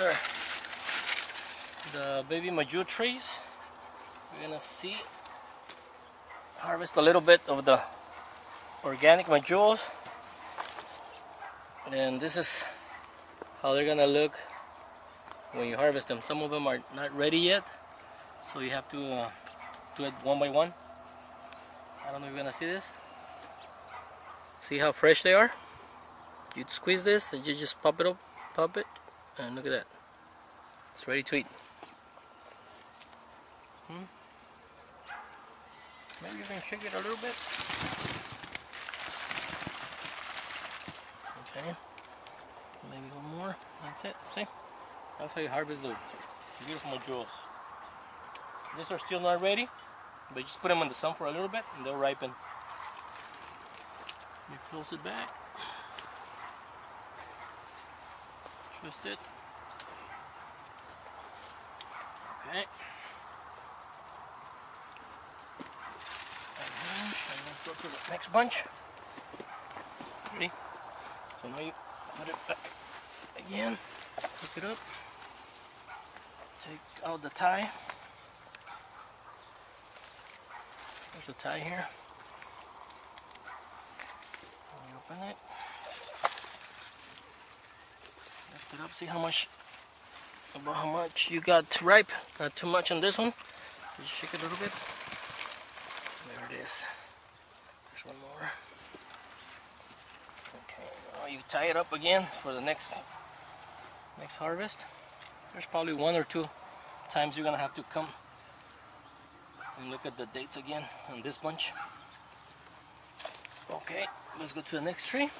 are the baby maju trees. We're gonna harvest a little bit of the organic majuos, and this is how they're gonna look when you harvest them. Some of them are not ready yet, so you have to do it one by one. I don't know if you're gonna see this. See how fresh they are? You squeeze this and you just pop it, and look at that. It's ready to eat. Maybe you can shake it a little bit. Okay. Maybe one more. That's it. See? That's how you harvest those beautiful majuos. These are still not ready, but you just put them in the sun for a little bit and they'll ripen. You close it back. Twist it. Okay. And let's go to the next bunch. Ready? So now you put it back again. Pick it up. Take out the tie. There's a tie here. And you open it. Lift it up. See how much you got ripe. Not too much on this one. Just shake it a little bit. There it is. There's one more. Okay, now you tie it up again for the next harvest. There's probably 1 or 2 times you're gonna have to come and look at the dates again on this bunch. Okay, let's go to the next tree.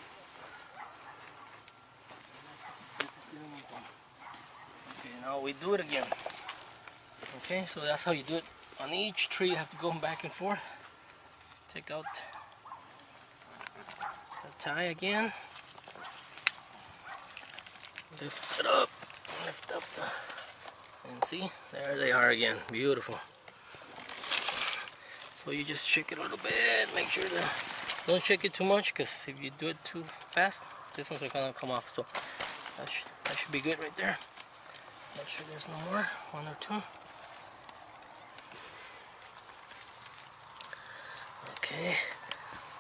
Okay, now we do it again. Okay, so that's how you do it. On each tree you have to go back and forth. Take out the tie again. Lift it up. Lift up and see, there they are again. Beautiful. So you just shake it a little bit. Make sure that don't shake it too much, because if you do it too fast, this one's gonna come off. So that should be good right there. Make sure there's no more. 1 or 2. Okay,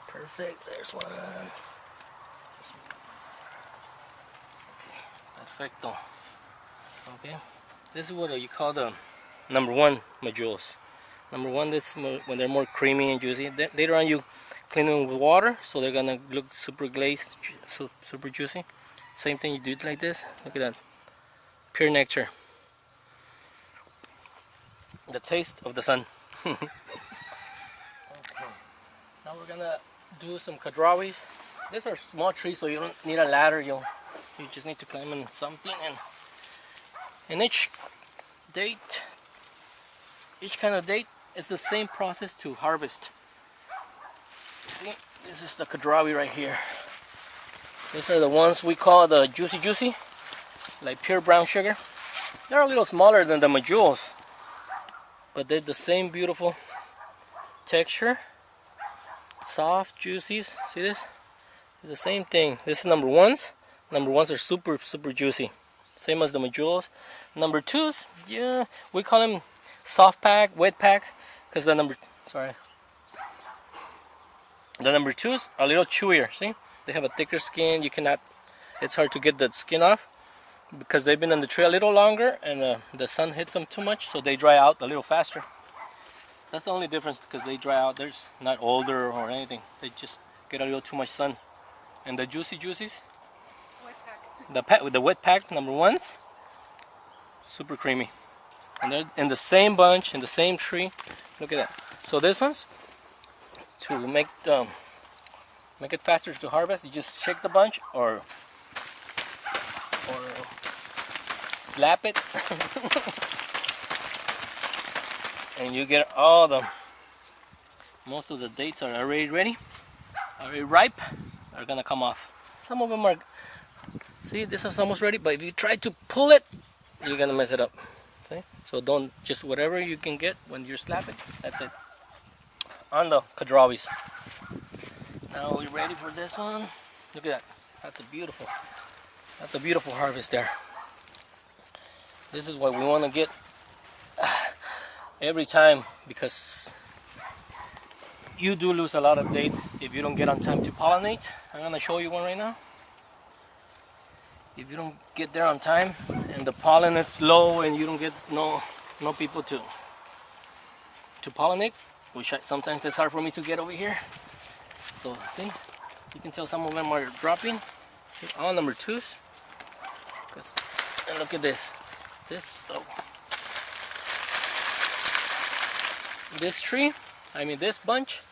perfect. There's one. Perfecto. Okay, this is what you call the number 1 majuos. Number 1, this when they're more creamy and juicy. Then later on you clean them with water, so they're gonna look super glazed, super juicy. Same thing, you do it like this. Look at that, pure nectar. The taste of the sun. Okay. Now we're gonna do some kadrawis. These are small trees, so you don't need a ladder. You just need to climb in something, and in each kind of date is the same process to harvest. See, this is the kadrawi right here. These are the ones we call the juicy, like pure brown sugar. They're a little smaller than the majuos, but they're the same beautiful texture, soft, juicy. See this? It's the same thing. This is number 1s. Number 1s are super juicy, same as the majuos. Number 2s, yeah, we call them soft pack, wet pack, because the number 2s are a little chewier. See, they have a thicker skin. It's hard to get the skin off because they've been on the tree a little longer, and the sun hits them too much, so they dry out a little faster. That's the only difference, because they dry out. They're not older or anything. They just get a little too much sun. And the juicies, the wet pack number 1s, super creamy. And they're in the same bunch, in the same tree. Look at that. So this one's, to make it faster to harvest, you just shake the bunch or slap it. And you get most of the dates are already ready, already ripe, are gonna come off. Some of them are, see, this is almost ready, but if you try to pull it, you're gonna mess it up. See? So don't, just whatever you can get when you're slapping, that's it. On the kadrawis. Now we're ready for this one. Look at that. That's a beautiful harvest there. This is what we want to get every time, because you do lose a lot of dates if you don't get on time to pollinate. I'm going to show you one right now. If you don't get there on time and the pollen is low and you don't get no people to pollinate, which sometimes it's hard for me to get over here. So see, you can tell some of them are dropping. All number 2s. And look at this. This tree, this bunch,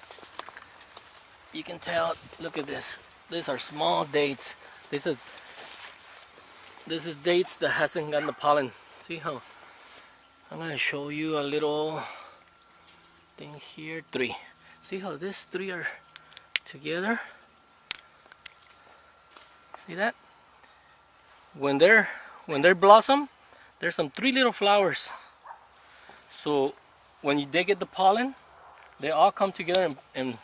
you can tell, look at this. These are small dates. This is dates that hasn't gotten the pollen. See how, I'm going to show you a little thing here. 3. See how these 3 are together? See that? When they're blossom, there's some 3 little flowers. So when they get the pollen, they all come together and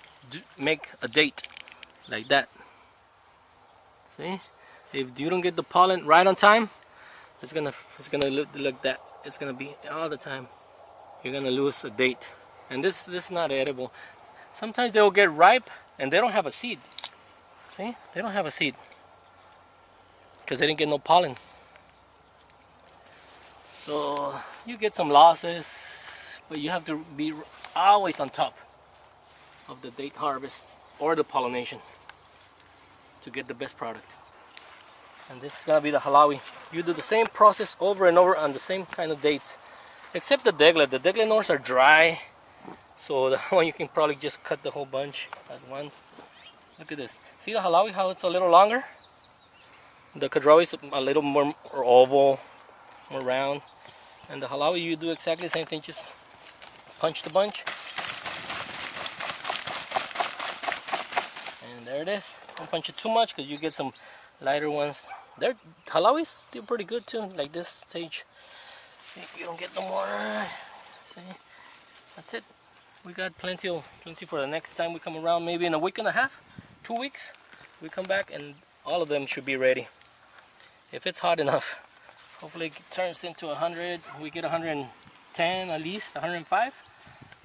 make a date like that. See? If you don't get the pollen right on time, it's gonna look like that. It's gonna be all the time. You're gonna lose a date, and this is not edible. Sometimes they will get ripe and they don't have a seed. See? They don't have a seed because they didn't get no pollen. So you get some losses, but you have to be always on top of the date harvest or the pollination to get the best product. And this is gonna be the halawi. You do the same process over and over on the same kind of dates, except the deglet. The deglet nors are dry, so the one you can probably just cut the whole bunch at once. Look at this. See the halawi, how it's a little longer? The kadrawi is a little more oval, more round. And the halawi, you do exactly the same thing, just punch the bunch. And there it is. Don't punch it too much because you get some lighter ones. Halawi is still pretty good too, like this stage. If you don't get no more, see, that's it. We got plenty for the next time we come around. Maybe in a week and a half, 2 weeks, we come back and all of them should be ready. If it's hot enough. Hopefully it turns into 100. We get 110 at least, 105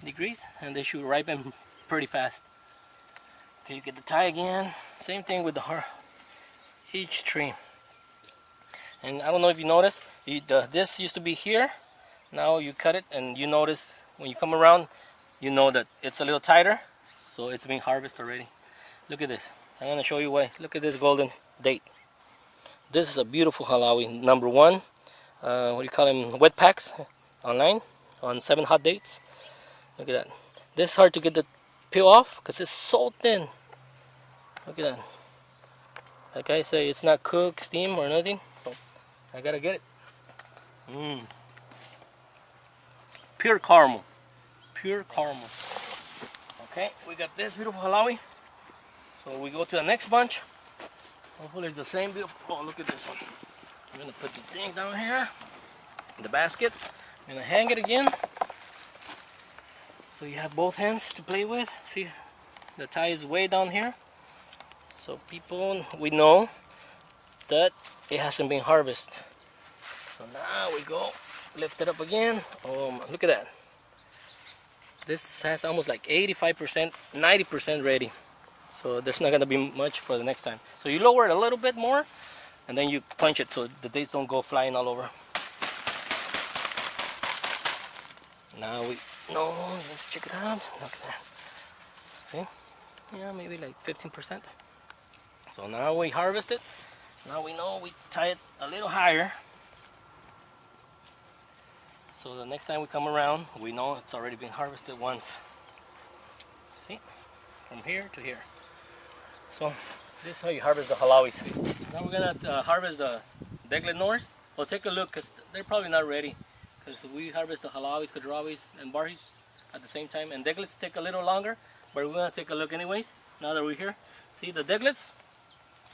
degrees, and they should ripen pretty fast. Okay, you get the tie again. Same thing with each tree. And I don't know if you noticed, this used to be here. Now you cut it, and you notice when you come around, you know that it's a little tighter, so it's being harvested already. Look at this. I'm going to show you why. Look at this golden date. This is a beautiful halawi. Number 1, what do you call them? Wet packs online on 7 hot dates. Look at that. This is hard to get the peel off because it's so thin. Look at that. Like I say, it's not cooked, steam, or nothing. So I gotta get it. Pure caramel. Pure caramel. Okay, we got this beautiful halawi. So we go to the next bunch. Hopefully it's the same beautiful. Oh, look at this one. I'm gonna put the thing down here in the basket. I'm gonna hang it again. So you have both hands to play with. See, the tie is way down here. So we know that it hasn't been harvested. So now we go, lift it up again. Oh, look at that. This has almost like 85%, 90% ready. So there's not gonna be much for the next time. So you lower it a little bit more, and then you punch it so the dates don't go flying all over. Now we know, let's check it out. Look at that. See? Yeah, maybe like 15%. So now we harvest it. Now we know we tie it a little higher. So the next time we come around, we know it's already been harvested once. See? From here to here. So this is how you harvest the halawis. Now we're gonna harvest the deglet nors. Well, take a look because they're probably not ready. Because we harvest the halawis, kadrawis, and barhis at the same time. And deglets take a little longer, but we're gonna take a look anyways. Now that we're here, see the deglets?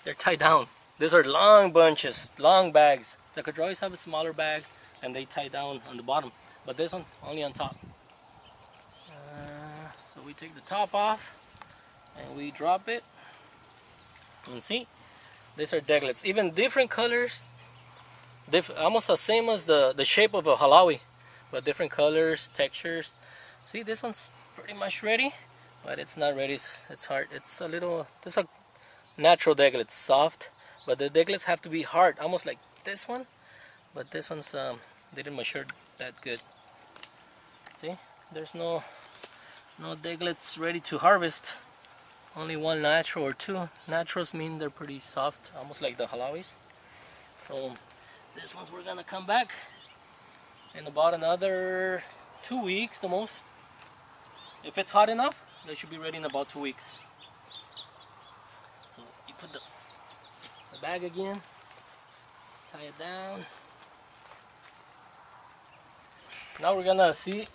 They're tied down. These are long bunches, long bags. The kadrawis have smaller bags, and they tie down on the bottom. But this one only on top. So we take the top off, and we drop it. And see, these are deglets. Even different colors, almost the same as the shape of a halawi, but different colors, textures. See, this one's pretty much ready, but it's not ready. It's hard. It's a little. This is a natural deglet. It's soft, but the deglets have to be hard, almost like this one. But this one's they didn't mature that good. See, there's no deglets ready to harvest. Only one natural or two. Naturals mean they're pretty soft, almost like the halawis. So this one's we're gonna come back in about another 2 weeks the most. If it's hot enough, they should be ready in about 2 weeks. So you put the bag again, tie it down. Now we're gonna see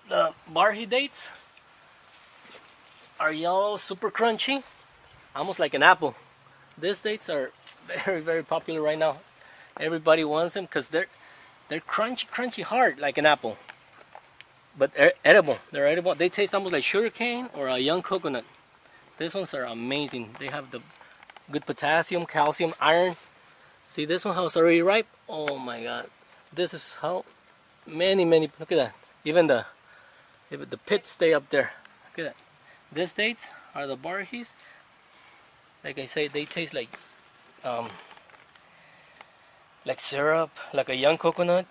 the barhi dates. Are yellow, super crunchy, almost like an apple. These dates are very, very popular right now. Everybody wants them because they're crunchy hard like an apple, but edible. They're edible. They taste almost like sugar cane or a young coconut. These ones are amazing. They have the good potassium, calcium, iron. See, this one was already ripe. Oh my God! This is how many. Look at that. Even the pits stay up there. Look at that. These dates are the barhis. Like I say, they taste like syrup, like a young coconut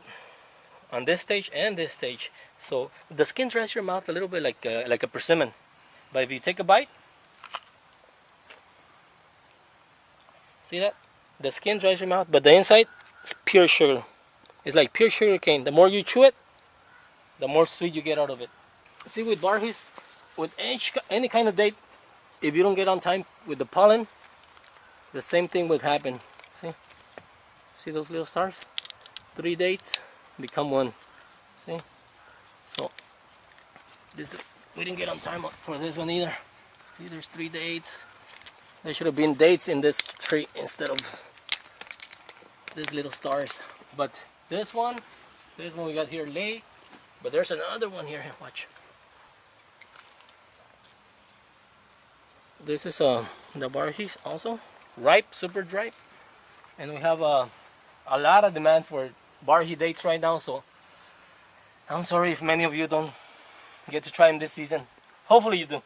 on this stage and this stage. So the skin dries your mouth a little bit like a persimmon. But if you take a bite, see that? The skin dries your mouth, but the inside is pure sugar. It's like pure sugar cane. The more you chew it, the more sweet you get out of it. See, with barhis, with any kind of date, if you don't get on time with the pollen, the same thing would happen. See those little stars? 3 dates become 1. See? So this, we didn't get on time for this one either. See, there's 3 dates. There should have been dates in this tree instead of these little stars. But this one we got here late. But there's another one here. Watch. This is the barhis also, ripe, super ripe, and we have a lot of demand for barhi dates right now. So I'm sorry if many of you don't get to try them this season. Hopefully you do.